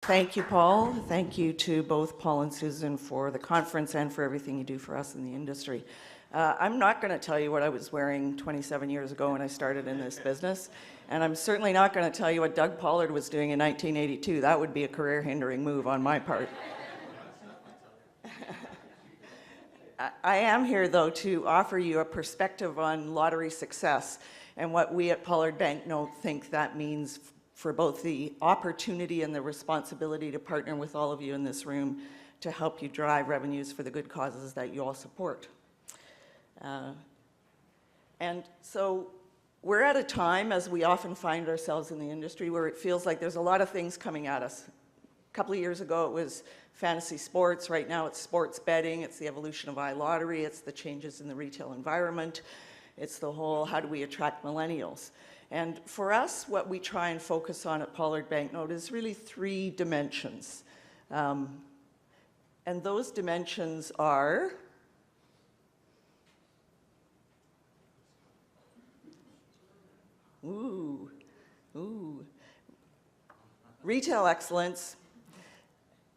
Thank you, Paul. Thank you to both Paul and Susan for the conference and for everything you do for us in the industry. I'm not going to tell you what I was wearing 27 years ago when I started in this business, and I'm certainly not going to tell you what Doug Pollard was doing in 1982. That would be a career-hindering move on my part. I am here, though, to offer you a perspective on lottery success and what we at Pollard Banknote think that means for both the opportunity and the responsibility to partner with all of you in this room to help you drive revenues for the good causes that you all support. And so we're at a time, as we often find ourselves in the industry, where it feels like there's a lot of things coming at us. A couple of years ago it was fantasy sports. Right now it's sports betting. It's the evolution of iLottery. It's the changes in the retail environment. It's the whole, how do we attract millennials? And for us, what we try and focus on at Pollard Banknote is really three dimensions. And those dimensions are retail excellence,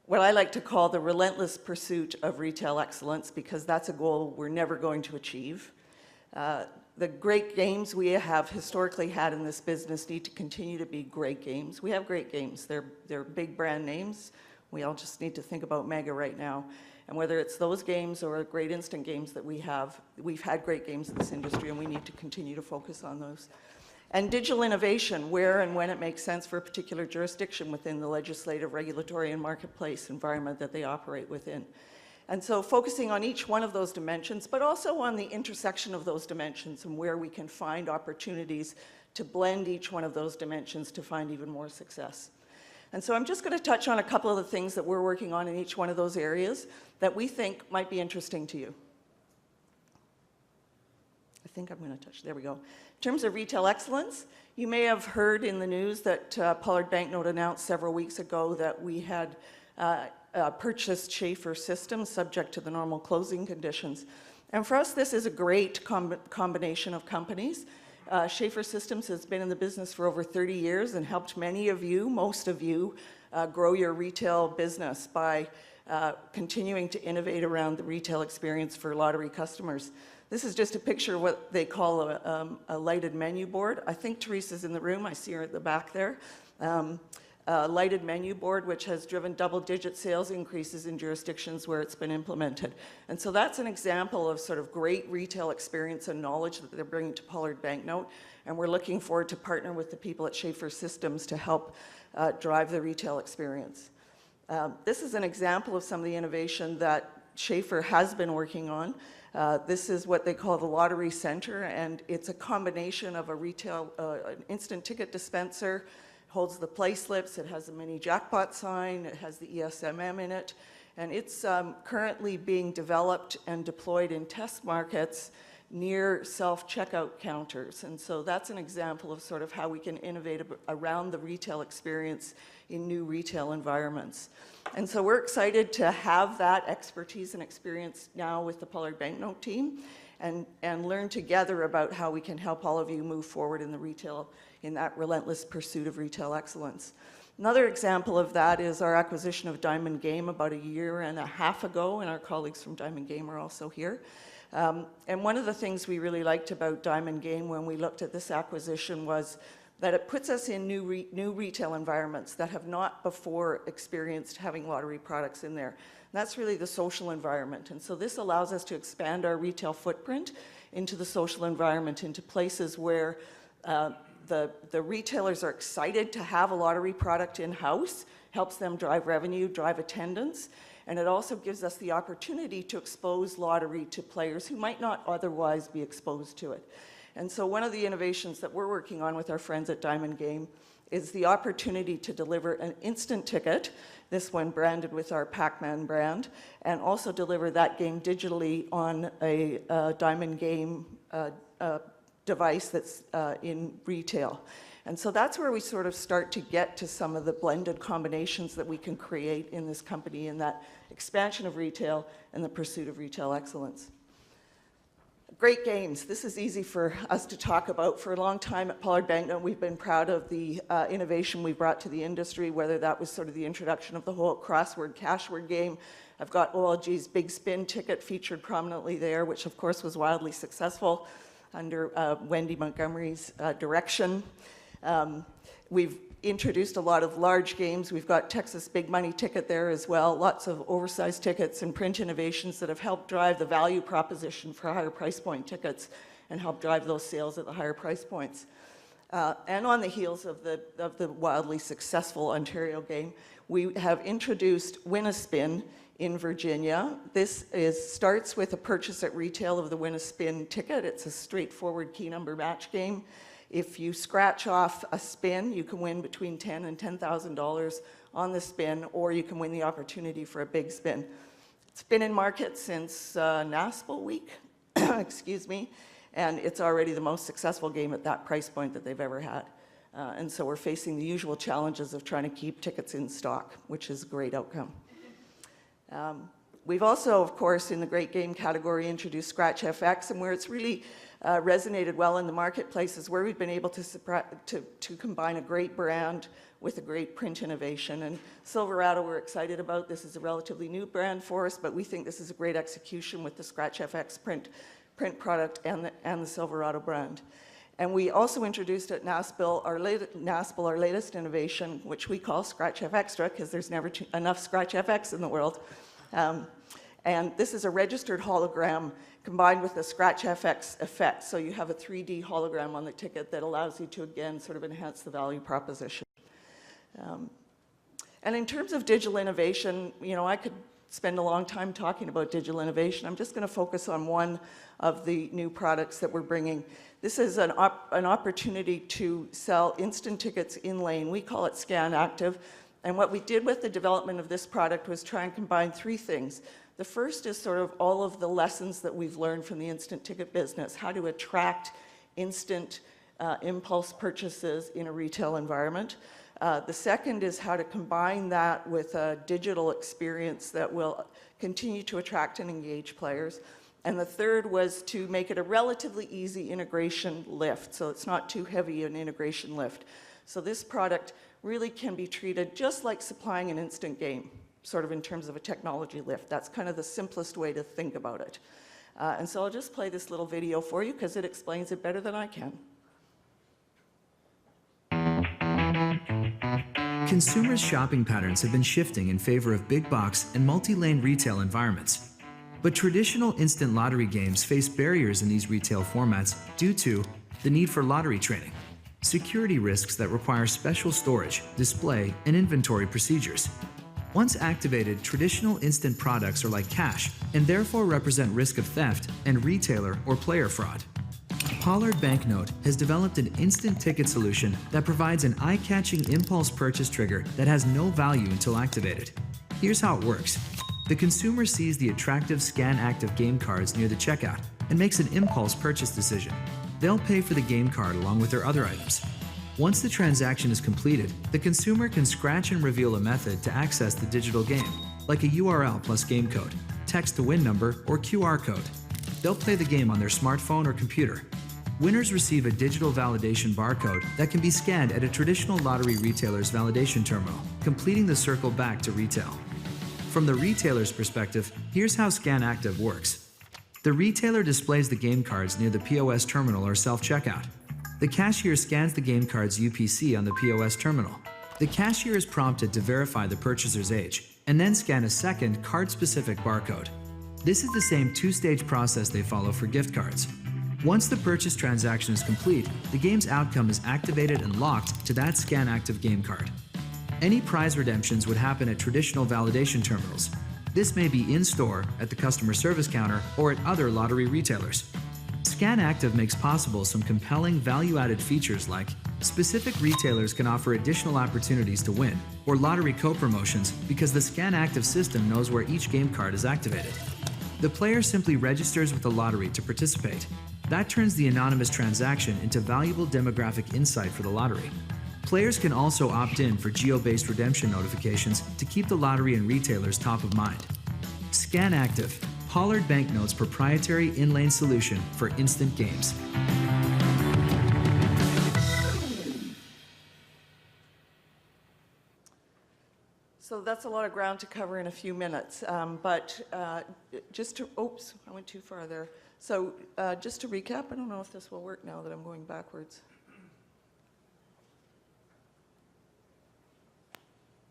what I like to call the relentless pursuit of retail excellence, because that's a goal we're never going to achieve. The great games we have historically had in this business need to continue to be great games. We have great games. They're big brand names. We all just need to think about Mega right now. And whether it's those games or great instant games that we've had great games in this industry, and we need to continue to focus on those. And digital innovation, where and when it makes sense for a particular jurisdiction within the legislative, regulatory, and marketplace environment that they operate within. And so focusing on each one of those dimensions, but also on the intersection of those dimensions and where we can find opportunities to blend each one of those dimensions to find even more success. And so I'm just going to touch on a couple of the things that we're working on in each one of those areas that we think might be interesting to you. I think I'm going to touch, there we go. In terms of retail excellence, you may have heard in the news that Pollard Banknote announced several weeks ago that we had purchased Schaefer Systems subject to the normal closing conditions. And for us, this is a great combination of companies. Schaefer Systems has been in the business for over 30 years and helped many of you, most of you, grow your retail business by continuing to innovate around the retail experience for lottery customers. This is just a picture of what they call a lighted menu board. I think Teresa's in the room. I see her at the back there. A lighted menu board, which has driven double-digit sales increases in jurisdictions where it's been implemented. And so that's an example of sort of great retail experience and knowledge that they're bringing to Pollard Banknote. And we're looking forward to partner with the people at Schaefer Systems to help drive the retail experience. This is an example of some of the innovation that Schaefer has been working on. This is what they call the Lottery Center, and it's a combination of a retail, an instant ticket dispenser, holds the play slips, it has a mini jackpot sign, it has the ESMM in it, and it's currently being developed and deployed in test markets near self-checkout counters. And so that's an example of sort of how we can innovate around the retail experience in new retail environments. And so we're excited to have that expertise and experience now with the Pollard Banknote team and learn together about how we can help all of you move forward in the retail, in that relentless pursuit of retail excellence. Another example of that is our acquisition of Diamond Game about 1.5 years ago, and our colleagues from Diamond Game are also here. And one of the things we really liked about Diamond Game when we looked at this acquisition was that it puts us in new retail environments that have not before experienced having lottery products in there. And that's really the social environment. And so this allows us to expand our retail footprint into the social environment, into places where the retailers are excited to have a lottery product in-house, helps them drive revenue, drive attendance, and it also gives us the opportunity to expose lottery to players who might not otherwise be exposed to it. And so one of the innovations that we're working on with our friends at Diamond Game is the opportunity to deliver an instant ticket, this one branded with our Pac-Man brand, and also deliver that game digitally on a Diamond Game device that's in retail. And so that's where we sort of start to get to some of the blended combinations that we can create in this company in that expansion of retail and the pursuit of retail excellence. Great games. This is easy for us to talk about. For a long time at Pollard Banknote, we've been proud of the innovation we brought to the industry, whether that was sort of the introduction of the whole crossword, cashword game. I've got OLG's Big Spin ticket featured prominently there, which of course was wildly successful under Wendy Montgomery's direction. We've introduced a lot of large games. We've got Texas Big Money ticket there as well, lots of oversized tickets and print innovations that have helped drive the value proposition for higher price point tickets and help drive those sales at the higher price points. And on the heels of the wildly successful Ontario game, we have introduced Win-A-Spin in Virginia. This starts with a purchase at retail of the Win-A-Spin ticket. It's a straightforward key number match game. If you scratch off a spin, you can win between $10,000 and $10,000 on the spin, or you can win the opportunity for a big spin. It's been in market since NASPO week, excuse me, and it's already the most successful game at that price point that they've ever had. And so we're facing the usual challenges of trying to keep tickets in stock, which is a great outcome. We've also, of course, in the great game category, introduced Scratch FX, and where it's really resonated well in the marketplace is where we've been able to combine a great brand with a great print innovation. And Silverado we're excited about. This is a relatively new brand for us, but we think this is a great execution with the Scratch FX print product and the Silverado brand. And we also introduced at NASPL our latest innovation, which we call Scratch F Extra, because there's never enough Scratch FX in the world. And this is a registered hologram combined with a Scratch FX effect. So you have a 3D hologram on the ticket that allows you to, again, sort of enhance the value proposition. And in terms of digital innovation, you know, I could spend a long time talking about digital innovation. I'm just going to focus on one of the new products that we're bringing. This is an opportunity to sell instant tickets in lane. We call it Scan Active. And what we did with the development of this product was try and combine three things. The first is sort of all of the lessons that we've learned from the instant ticket business, how to attract instant impulse purchases in a retail environment. The second is how to combine that with a digital experience that will continue to attract and engage players. And the third was to make it a relatively easy integration lift, so it's not too heavy an integration lift. So this product really can be treated just like supplying an instant game, sort of in terms of a technology lift. That's kind of the simplest way to think about it. And so I'll just play this little video for you because it explains it better than I can. Consumers' shopping patterns have been shifting in favor of big box and multi-lane retail environments. But traditional instant lottery games face barriers in these retail formats due to the need for lottery training, security risks that require special storage, display, and inventory procedures. Once activated, traditional instant products are like cash and therefore represent risk of theft and retailer or player fraud. Pollard Banknote has developed an instant ticket solution that provides an eye-catching impulse purchase trigger that has no value until activated. Here's how it works. The consumer sees the attractive Scan Active game cards near the checkout and makes an impulse purchase decision. They'll pay for the game card along with their other items. Once the transaction is completed, the consumer can scratch and reveal a method to access the digital game, like a URL plus game code, text to win number, or QR code. They'll play the game on their smartphone or computer. Winners receive a digital validation barcode that can be scanned at a traditional lottery retailer's validation terminal, completing the circle back to retail. From the retailer's perspective, here's how Scan Active works. The retailer displays the game cards near the POS terminal or self-checkout. The cashier scans the game card's UPC on the POS terminal. The cashier is prompted to verify the purchaser's age and then scan a second card-specific barcode. This is the same two-stage process they follow for gift cards. Once the purchase transaction is complete, the game's outcome is activated and locked to that Scan Active game card. Any prize redemptions would happen at traditional validation terminals. This may be in-store, at the customer service counter, or at other lottery retailers. Scan Active makes possible some compelling value-added features like specific retailers can offer additional opportunities to win, or lottery co-promotions because the Scan Active system knows where each game card is activated. The player simply registers with the lottery to participate. That turns the anonymous transaction into valuable demographic insight for the lottery. Players can also opt in for geo-based redemption notifications to keep the lottery and retailers top of mind. Scan Active, Pollard Banknote's proprietary in-lane solution for instant games. So that's a lot of ground to cover in a few minutes, but just to, oops, I went too far there. So just to recap, I don't know if this will work now that I'm going backwards.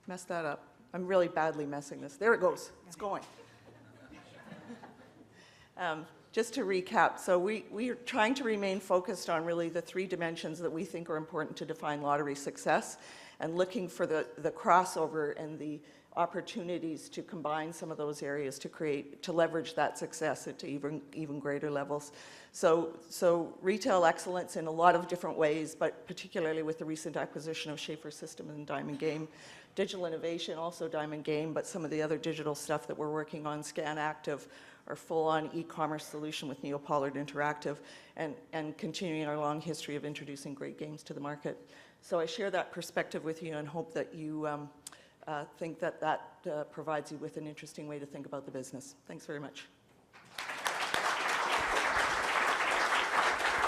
Messed that up. I'm really badly messing this. There it goes. It's going. Just to recap, so we are trying to remain focused on really the three dimensions that we think are important to define lottery success, and looking for the crossover and the opportunities to combine some of those areas to leverage that success into even greater levels. So retail excellence in a lot of different ways, but particularly with the recent acquisition of Schaefer System and Diamond Game. Digital innovation, also Diamond Game, but some of the other digital stuff that we're working on, Scan Active, our full-on e-commerce solution with NeoPollard Interactive, and continuing our long history of introducing great games to the market. So I share that perspective with you and hope that you think that provides you with an interesting way to think about the business. Thanks very much.